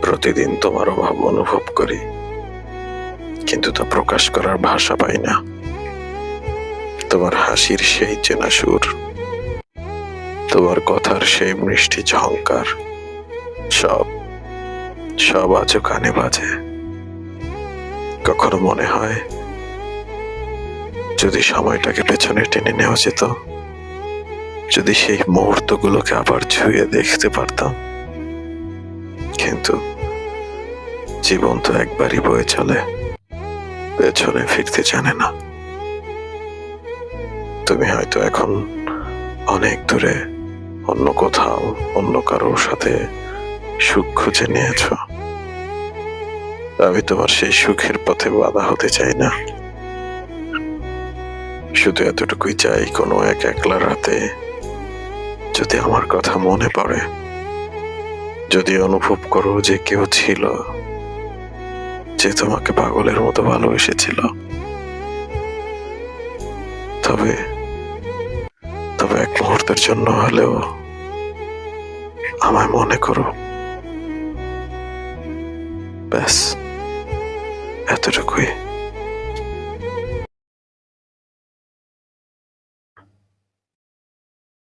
প্রতিদিন তোমার অভাব অনুভব করি, কিন্তু তা প্রকাশ করার ভাষা পাই না। তোমার হাসির সেই চেনা সুর, তোমার কথার সেই মিষ্টি ঝংকার, সব সব আজও কানে বাজে। কখনো মনে হয় যদি সময়টাকে পেছনে টেনে নেওয়া যেত, যদি সেই মুহূর্তগুলোকে আবার ছুঁয়ে দেখতে পারতাম। কিন্তু জীবন তো একবারই বয়ে চলে, পেছনে ফিরতে জানে না। তুমি হয়তো এখন অনেক দূরে, অন্য কোথাও, অন্য কারোর সাথে সুখ খুঁজে নিয়েছ। আমি তোমার সেই সুখের পথে বাধা হতে চাই না। শুধু এতটুকুই চাই, কোনো এক একলা রাতে যদি আমার কথা মনে পড়ে, যদি অনুভব করো যে কেউ ছিল যে তোমাকে পাগলের মতো ভালোবেসেছিল, তবে তবে এক মুহূর্তের জন্য হলেও আমায় মনে করো। ব্যাস এতটুকুই।